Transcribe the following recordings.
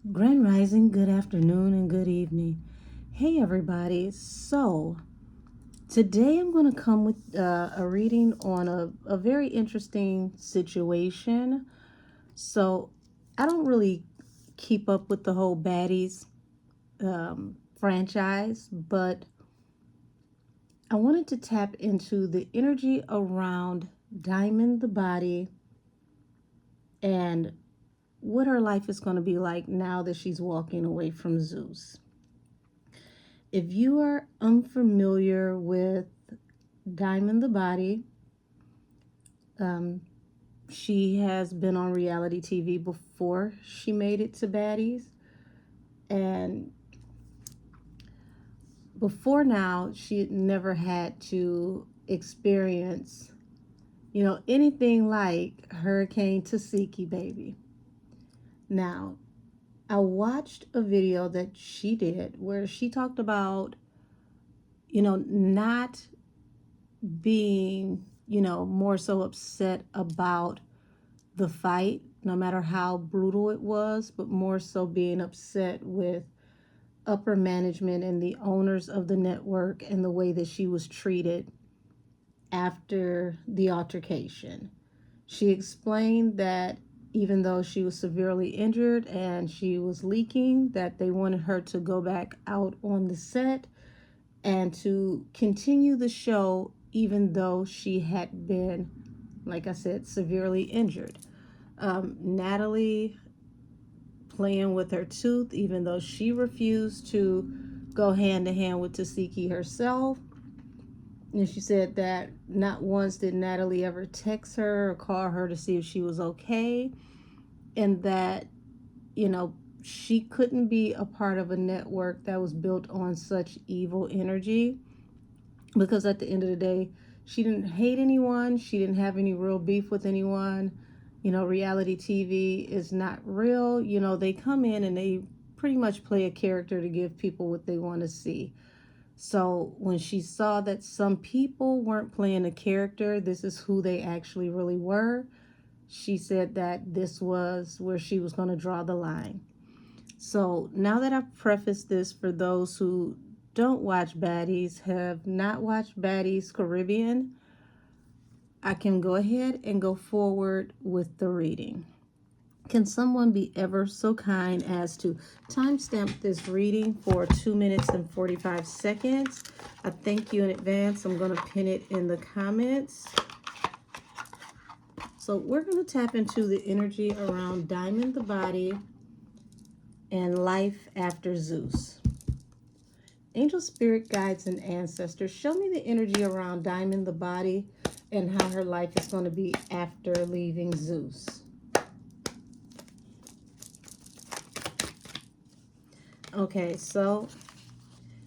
Grand Rising, good afternoon, and good evening. Hey, everybody. So, today I'm going to come with a reading on a very interesting situation. So, I don't really keep up with the whole Baddies franchise, but I wanted to tap into the energy around Diamond the Body and what her life is going to be like now that she's walking away from Zeus. If you are unfamiliar with Diamond the Body, um, she has been on reality TV before she made it to Baddies. And before now, she had never had to experience, anything like Hurricane Tasiki, baby. Now, I watched a video that she did where she talked about, not being, more so upset about the fight, no matter how brutal it was, but more so being upset with upper management and the owners of the network and the way that she was treated after the altercation. She explained that even though she was severely injured and she was leaking, that they wanted her to go back out on the set and to continue the show even though she had been, like I said, severely injured. Natalie playing with her tooth, even though she refused to go hand to hand with Tasiki herself. And she said that not once did Natalie ever text her or call her to see if she was okay, and that, you know, she couldn't be a part of a network that was built on such evil energy because at the end of the day, she didn't hate anyone, she didn't have any real beef with anyone. Reality TV is not real. They come in and they pretty much play a character to give people what they want to see. So when she saw that some people weren't playing a character, this is who they actually really were, she said that this was where she was going to draw the line. So now that I've prefaced this for those who don't watch Baddies, have not watched Baddies Caribbean, I can go ahead and go forward with the reading. Can someone be ever so kind as to timestamp this reading for 2 minutes and 45 seconds? I thank you in advance. I'm going to pin it in the comments. So we're going to tap into the energy around Diamond the Body and life after Zeus. Angel, spirit guides, and ancestors, show me the energy around Diamond the Body and how her life is going to be after leaving Zeus. Okay, so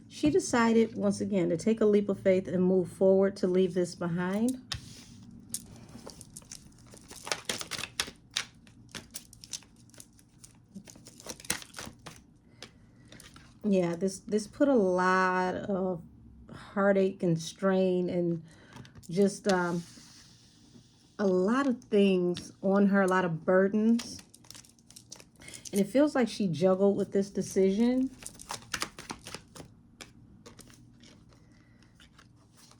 she decided once again to take a leap of faith and move forward to leave this behind. Yeah, this put a lot of heartache and strain and just a lot of things on her, a lot of burdens. And it feels like she juggled with this decision.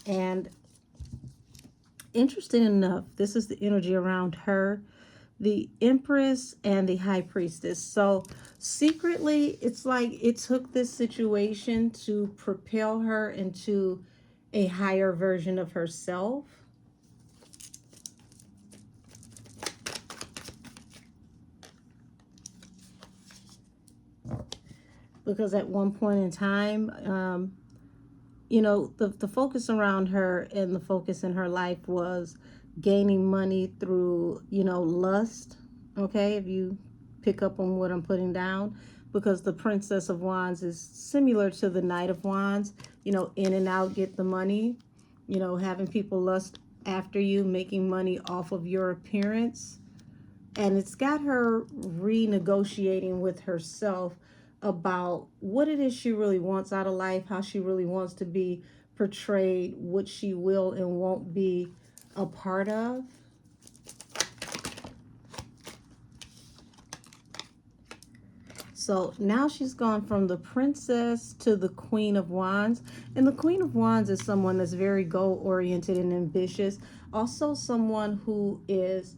And interesting enough, this is the energy around her, the Empress and the High Priestess. So secretly, it's like it took this situation to propel her into a higher version of herself. Because at one point in time, the focus around her and the focus in her life was gaining money through, lust. Okay, if you pick up on what I'm putting down, because the Princess of Wands is similar to the Knight of Wands, in and out, get the money, having people lust after you, making money off of your appearance. And it's got her renegotiating with herself about what it is she really wants out of life, how she really wants to be portrayed, what she will and won't be a part of. So now she's gone from the princess to the Queen of Wands. And the Queen of Wands is someone that's very goal oriented and ambitious. Also, someone who is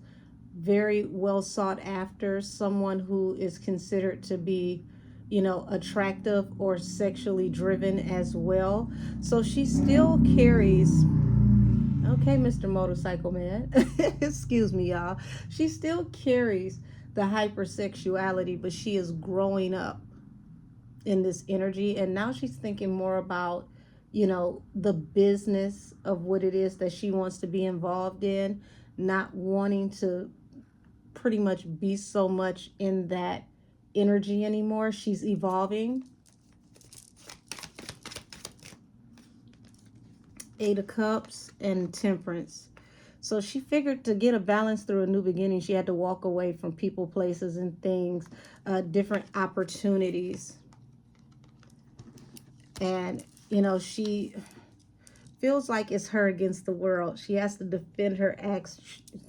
very well sought after, someone who is considered to be, attractive or sexually driven as well. So she still carries, okay, Mr. Motorcycle Man, excuse me, y'all. She still carries the hypersexuality, but she is growing up in this energy. And now she's thinking more about, the business of what it is that she wants to be involved in, not wanting to pretty much be so much in that energy anymore. She's evolving. Eight of Cups and Temperance. So she figured to get a balance through a new beginning, she had to walk away from people, places, and things, different opportunities. And, she feels like it's her against the world. She has to defend her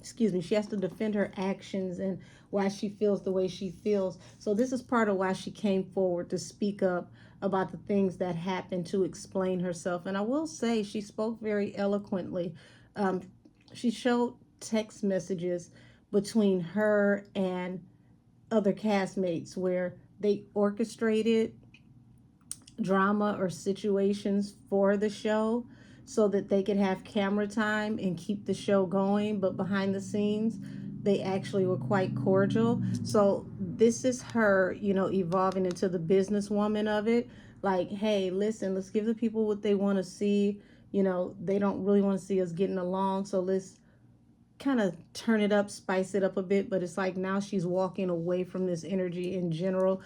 she has to defend her actions and why she feels the way she feels. So this is part of why she came forward to speak up about the things that happened, to explain herself. And I will say she spoke very eloquently. Um, she showed text messages between her and other castmates where they orchestrated drama or situations for the show so that they could have camera time and keep the show going, but behind the scenes they actually were quite cordial. So this is her, evolving into the businesswoman of it. Like, hey, listen, let's give the people what they want to see. They don't really want to see us getting along, so let's kind of turn it up, spice it up a bit. But it's like now she's walking away from this energy in general.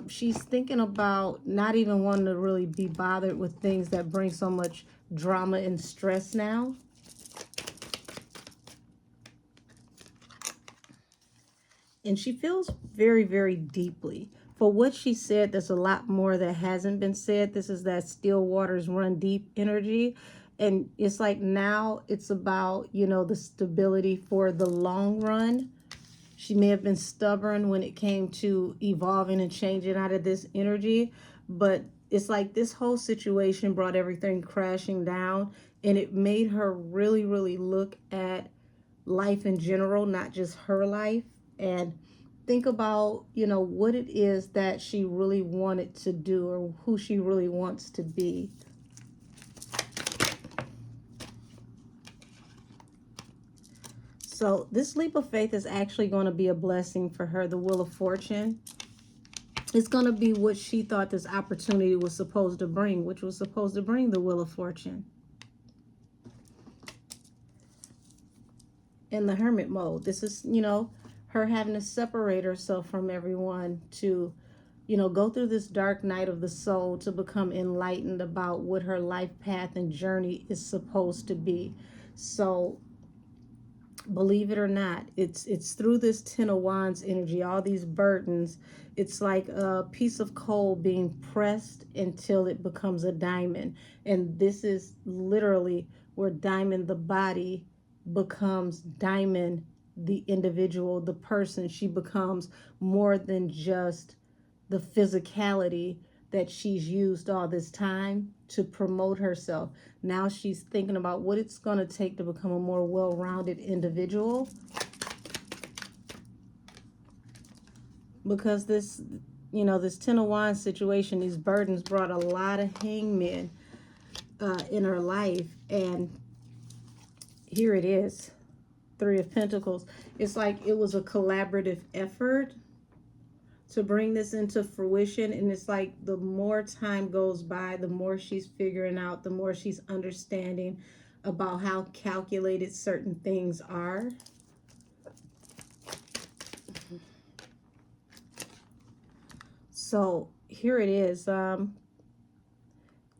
She's thinking about not even wanting to really be bothered with things that bring so much drama and stress now. And she feels very, very deeply. For what she said, there's a lot more that hasn't been said. This is that still waters run deep energy. And it's like now it's about, the stability for the long run. She may have been stubborn when it came to evolving and changing out of this energy, but it's like this whole situation brought everything crashing down, and it made her really, really look at life in general, not just her life, and think about, what it is that she really wanted to do or who she really wants to be. So this leap of faith is actually going to be a blessing for her. The Wheel of Fortune. It's going to be what she thought this opportunity was supposed to bring, which was supposed to bring the Wheel of Fortune. In the Hermit mode, this is, her having to separate herself from everyone to, go through this dark night of the soul to become enlightened about what her life path and journey is supposed to be. So believe it or not, it's through this Ten of Wands energy, all these burdens. It's like a piece of coal being pressed until it becomes a diamond. And this is literally where diamond the body becomes diamond the individual, the person. She becomes more than just the physicality that she's used all this time to promote herself. Now she's thinking about what it's going to take to become a more well-rounded individual. Because this, this Ten of Wands situation, these burdens brought a lot of hangmen in her life. And here it is, Three of Pentacles. It's like it was a collaborative effort to bring this into fruition. And it's like the more time goes by, the more she's figuring out, the more she's understanding about how calculated certain things are. So here it is,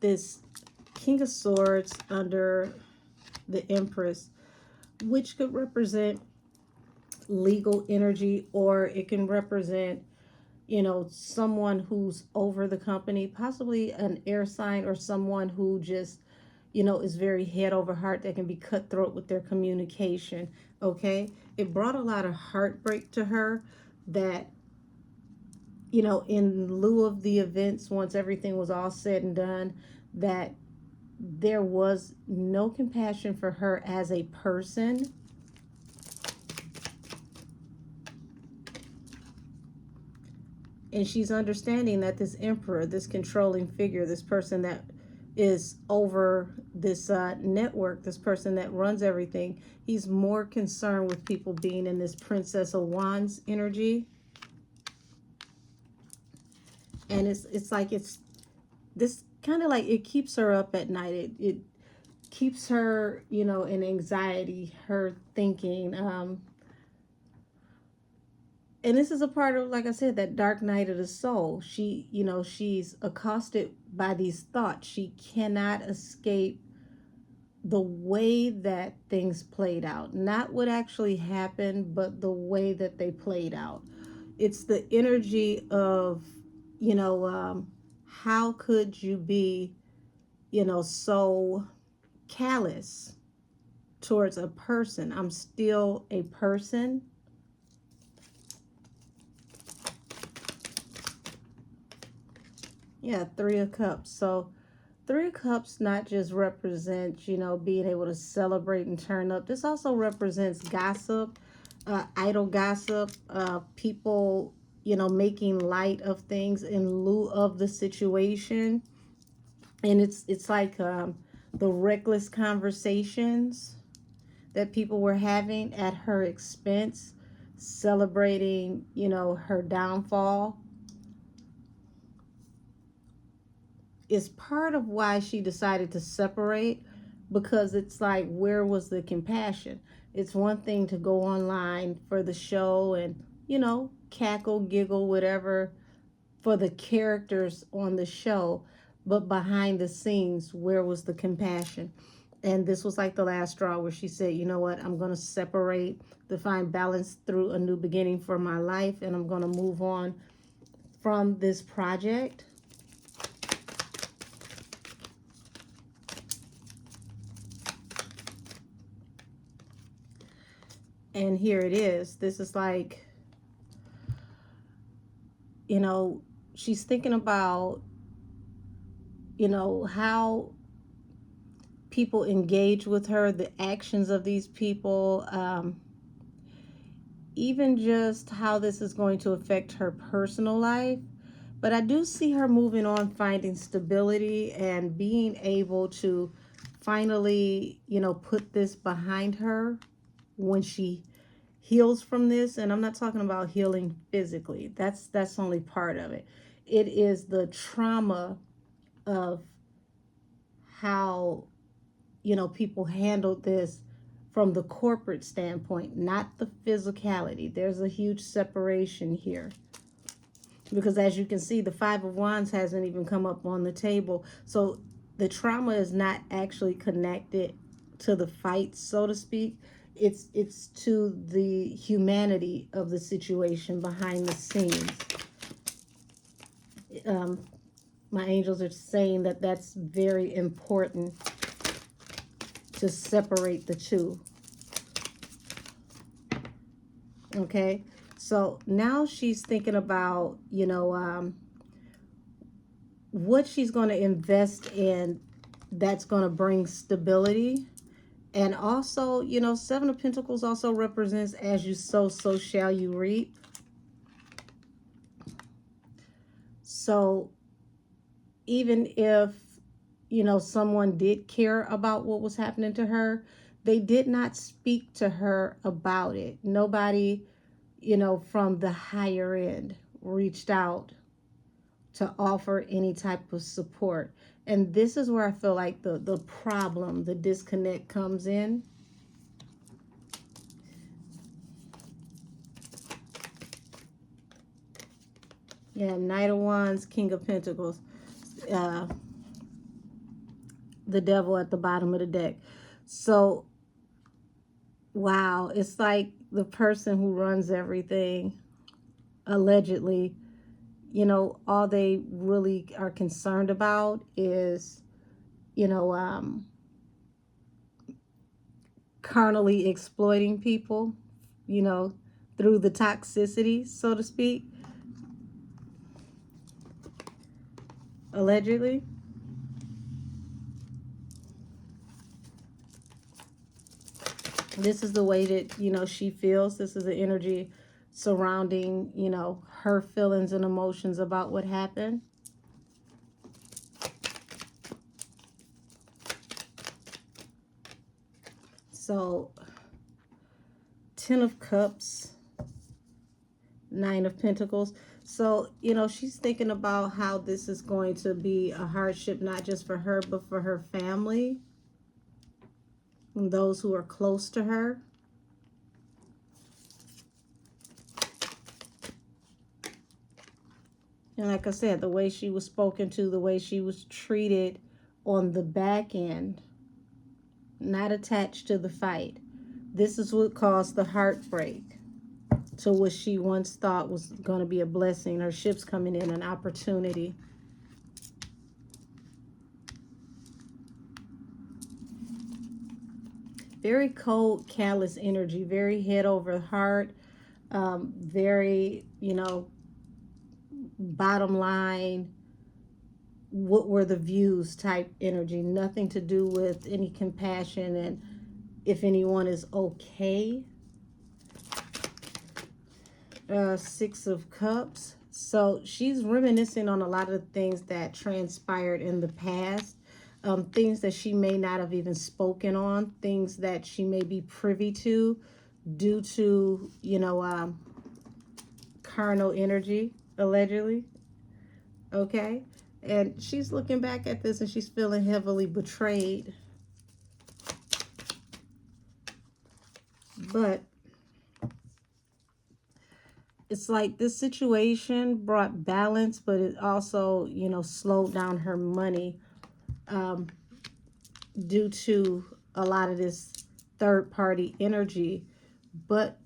this King of Swords under the Empress, which could represent legal energy, or it can represent, someone who's over the company, possibly an air sign, or someone who just, is very head over heart, that can be cutthroat with their communication. Okay, it brought a lot of heartbreak to her, that in lieu of the events, once everything was all said and done, that there was no compassion for her as a person. And she's understanding that this emperor, this controlling figure, this person that is over this network, this person that runs everything, he's more concerned with people being in this Princess of Wands energy. And it's like it's this kind of like it keeps her up at night. It keeps her, in anxiety, her thinking. And this is a part of, like I said, that dark night of the soul. She's accosted by these thoughts. She cannot escape the way that things played out. Not what actually happened, but the way that they played out. It's the energy of, how could you be, so callous towards a person? I'm still a person. Yeah, Three of Cups. So Three of Cups not just represents, being able to celebrate and turn up. This also represents gossip, idle gossip, people, making light of things in lieu of the situation. And it's like the reckless conversations that people were having at her expense, celebrating, her downfall, is part of why she decided to separate, because it's like, where was the compassion? It's one thing to go online for the show and, cackle, giggle, whatever, for the characters on the show, but behind the scenes, where was the compassion? And this was like the last straw where she said, you know what, I'm going to separate to find balance through a new beginning for my life, and I'm going to move on from this project. And here it is. This is like, she's thinking about, how people engage with her, the actions of these people, even just how this is going to affect her personal life. But I do see her moving on, finding stability and being able to finally, put this behind her when she heals from this. And I'm not talking about healing physically. That's only part of it. It is the trauma of how, people handled this from the corporate standpoint, not the physicality. There's a huge separation here. Because as you can see, the Five of Wands hasn't even come up on the table. So the trauma is not actually connected to the fight, so to speak. It's to the humanity of the situation behind the scenes. My angels are saying that that's very important to separate the two. Okay, so now she's thinking about, what she's going to invest in that's going to bring stability. And also, Seven of Pentacles also represents, as you sow, so shall you reap. So even if, someone did care about what was happening to her, they did not speak to her about it. Nobody, from the higher end reached out to offer any type of support. And this is where I feel like the problem, the disconnect comes in. Yeah, Knight of Wands, King of Pentacles, the Devil at the bottom of the deck. So, wow, it's like the person who runs everything, allegedly, all they really are concerned about is, carnally exploiting people, through the toxicity, so to speak. allegedly. This is the way that, she feels. This is the energy surrounding, her feelings and emotions about what happened. So, 10 of Cups, 9 of Pentacles. So, she's thinking about how this is going to be a hardship, not just for her, but for her family and those who are close to her. And like I said, the way she was spoken to, the way she was treated on the back end, not attached to the fight. This is what caused the heartbreak to what she once thought was going to be a blessing. Her ship's coming in, an opportunity. Very cold, callous energy, very head over heart, very, bottom line, what were the views type energy. Nothing to do with any compassion and if anyone is okay. 6 of Cups. So she's reminiscing on a lot of things that transpired in the past. Things that she may not have even spoken on. Things that she may be privy to due to, carnal energy, allegedly. Okay? And she's looking back at this and she's feeling heavily betrayed. But it's like this situation brought balance, but it also, slowed down her money due to a lot of this third party energy. But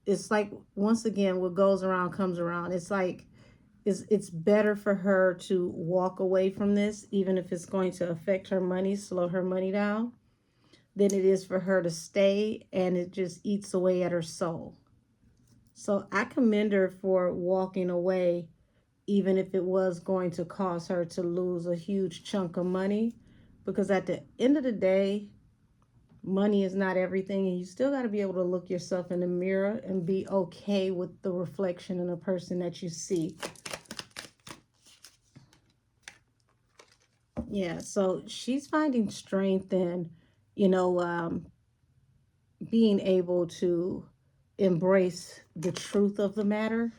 it's like, once again, what goes around comes around. It's like, it's better for her to walk away from this, even if it's going to affect her money, slow her money down, than it is for her to stay and it just eats away at her soul. So I commend her for walking away, even if it was going to cause her to lose a huge chunk of money, because at the end of the day, money is not everything, and you still got to be able to look yourself in the mirror and be okay with the reflection in the person that you see. Yeah, so she's finding strength in, being able to embrace the truth of the matter.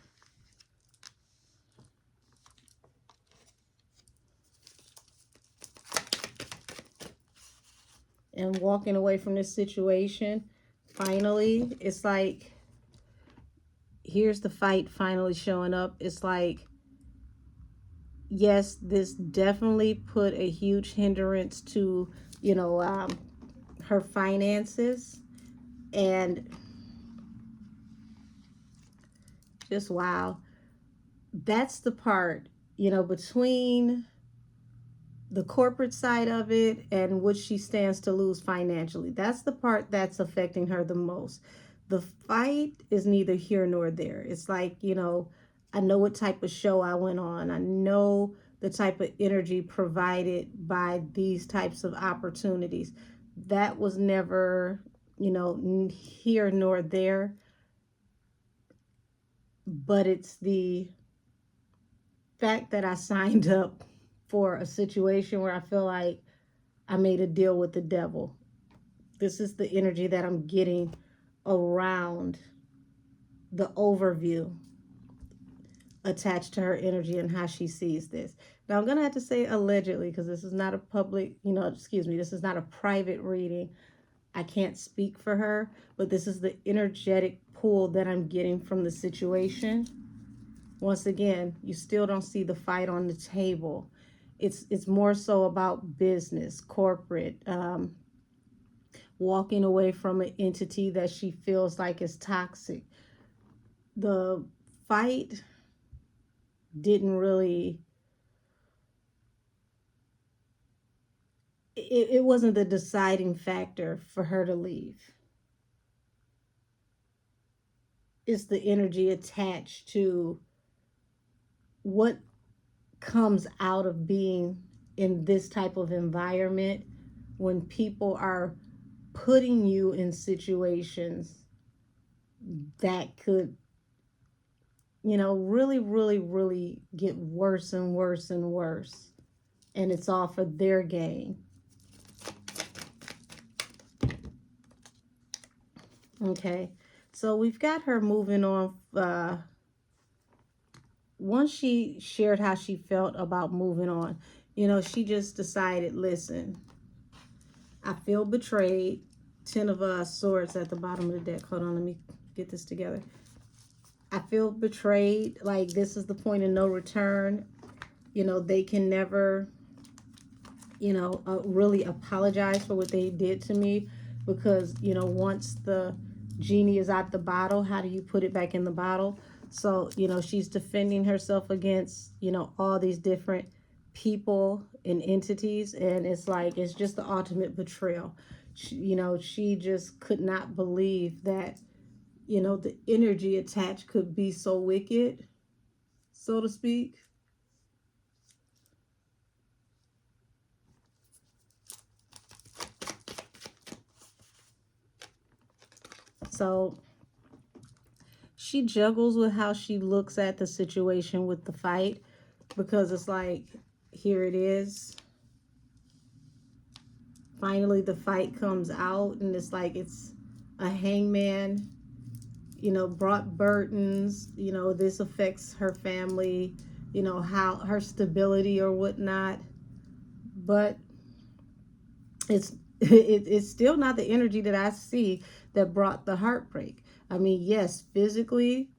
And walking away from this situation, finally, it's like, here's the fight finally showing up. It's like, yes, this definitely put a huge hindrance to, her finances. And just wow. That's the part, between the corporate side of it and what she stands to lose financially. That's the part that's affecting her the most. The fight is neither here nor there. It's like, I know what type of show I went on. I know the type of energy provided by these types of opportunities. That was never, here nor there. But it's the fact that I signed up for a situation where I feel like I made a deal with the devil. This is the energy that I'm getting around the overview attached to her energy and how she sees this. Now, I'm going to have to say allegedly, because this is not a public, this is not a private reading. I can't speak for her, but this is the energetic pull that I'm getting from the situation. Once again, you still don't see the fight on the table. It's more so about business, corporate, walking away from an entity that she feels like is toxic. The fight didn't really, it wasn't the deciding factor for her to leave. It's the energy attached to what comes out of being in this type of environment when people are putting you in situations that could, really, really, really get worse and worse and worse. And it's all for their gain. Okay. So we've got her moving on. Once she shared how she felt about moving on, she just decided, listen, I feel betrayed. 10 of swords at the bottom of the deck. Hold on, let me get this together. I feel betrayed. Like, this is the point of no return. They can never, really apologize for what they did to me, because, once the genie is out the bottle, how do you put it back in the bottle? So, she's defending herself against, all these different people and entities. And it's like, it's just the ultimate betrayal. She just could not believe that, the energy attached could be so wicked, so to speak. So she juggles with how she looks at the situation with the fight, because it's like, here it is. Finally, the fight comes out, and it's like, it's a hangman, brought burdens, this affects her family, how her stability or whatnot. But it's it's still not the energy that I see that brought the heartbreak. I mean, yes, physically,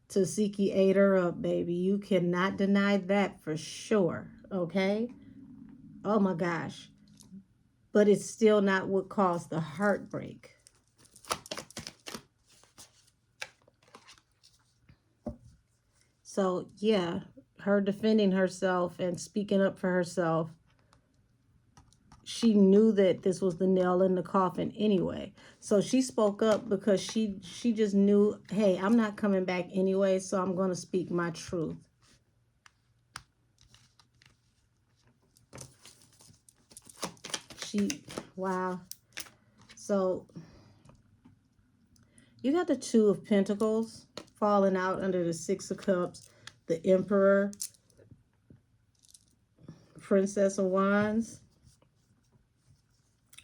Tasiki ate her up, baby. You cannot deny that for sure. Okay? Oh my gosh. But it's still not what caused the heartbreak. So, yeah, her defending herself and speaking up for herself, she knew that this was the nail in the coffin anyway. So she spoke up because she just knew, hey, I'm not coming back anyway, so I'm going to speak my truth. Wow. So you got the Two of Pentacles falling out under the Six of Cups, the Emperor, Princess of Wands,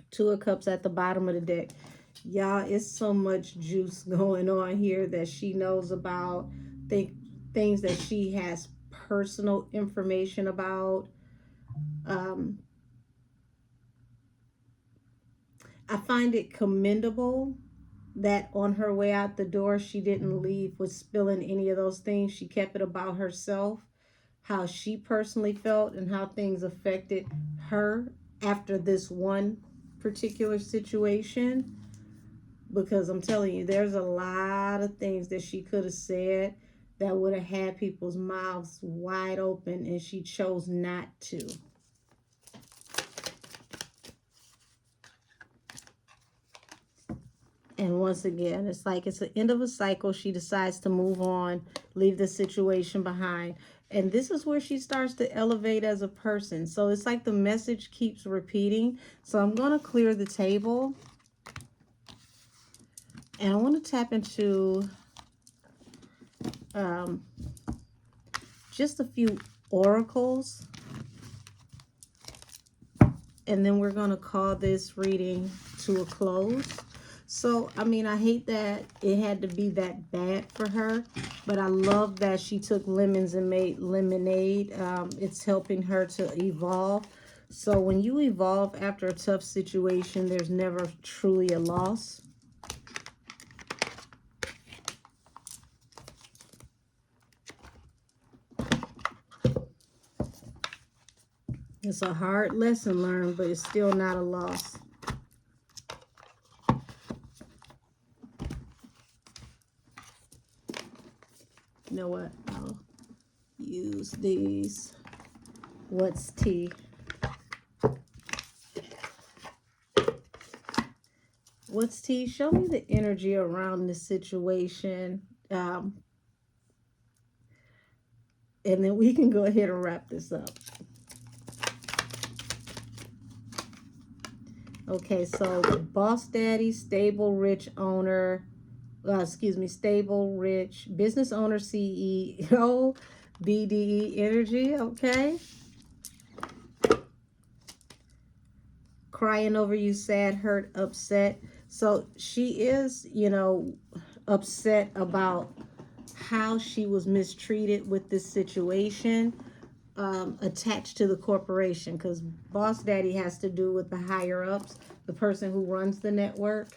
Two of Cups at the bottom of the deck. Y'all, it's so much juice going on here that she knows about, things that she has personal information about. I find it commendable that on her way out the door, she didn't leave with spilling any of those things. She kept it about herself, how she personally felt, and how things affected her after this one particular situation. Because I'm telling you, there's a lot of things that she could have said that would have had people's mouths wide open, and she chose not to. And once again, it's like, it's the end of a cycle. She decides to move on, leave the situation behind. And this is where she starts to elevate as a person. So it's like the message keeps repeating. So I'm going to clear the table. And I want to tap into just a few oracles. And then we're going to call this reading to a close. So, I mean, I hate that it had to be that bad for her, but I love that she took lemons and made lemonade. It's helping her to evolve. So when you evolve after a tough situation, there's never truly a loss. It's a hard lesson learned, but it's still not a loss. You know what? I'll use these. What's tea? What's tea? Show me the energy around this situation. And then we can go ahead and wrap this up. Okay, so boss daddy, stable, rich owner, stable, rich, business owner, CEO, BDE energy, okay? Crying over you, sad, hurt, upset. So she is, upset about how she was mistreated with this situation, attached to the corporation, because boss daddy has to do with the higher ups, the person who runs the network.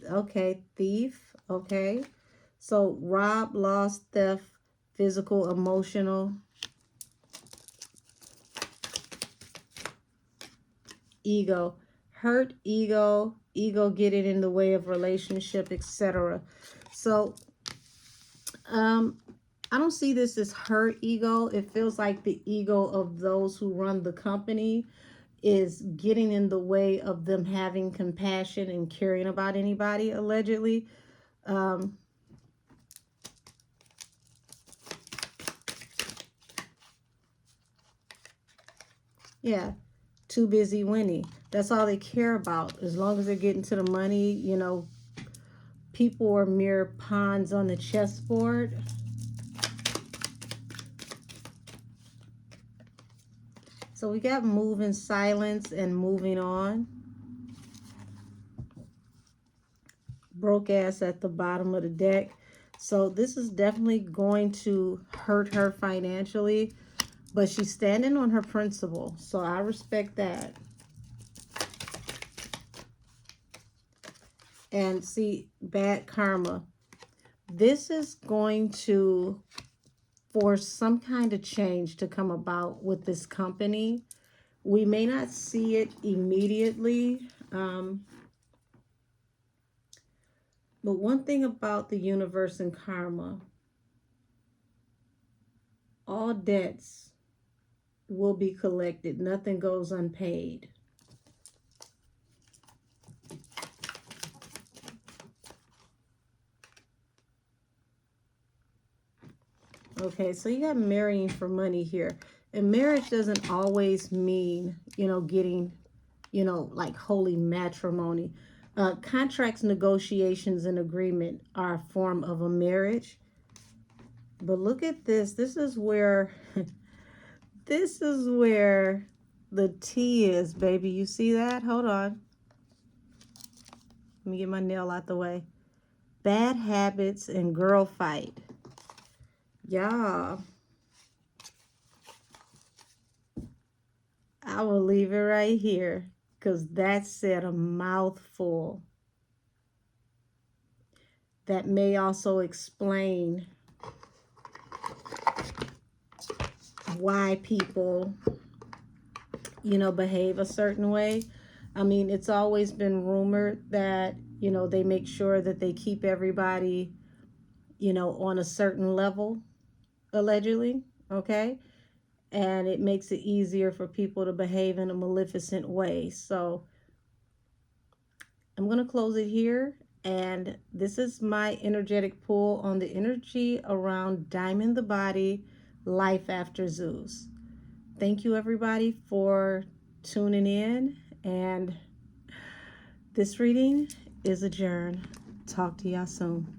Okay, thief. Okay, so rob, loss, theft, physical, emotional, ego, hurt, ego getting in the way of relationship, etc. So I don't see this as hurt ego. It feels like the ego of those who run the company is getting in the way of them having compassion and caring about anybody, allegedly. Yeah, too busy winning. That's all they care about. As long as they're getting to the money, people are mere pawns on the chessboard. So we got moving silence and moving on. Broke ass at the bottom of the deck. So this is definitely going to hurt her financially, but she's standing on her principle. So I respect that. And see, bad karma. This is going to force some kind of change to come about with this company. We may not see it immediately. But one thing about the universe and karma, all debts will be collected. Nothing goes unpaid. Okay, so you got marrying for money here. And marriage doesn't always mean, getting, like holy matrimony. Contracts, negotiations, and agreement are a form of a marriage. But look at this. This is where this is where the tea is, baby. You see that? Hold on. Let me get my nail out the way. Bad habits and girl fight. Y'all, I will leave it right here because that said a mouthful. That may also explain why people, behave a certain way. I mean, it's always been rumored that, they make sure that they keep everybody, on a certain level, allegedly, okay? And it makes it easier for people to behave in a maleficent way. So I'm going to close it here. And this is my energetic pull on the energy around Diamond the Body, life after Zeus. Thank you, everybody, for tuning in. And this reading is adjourned. Talk to y'all soon.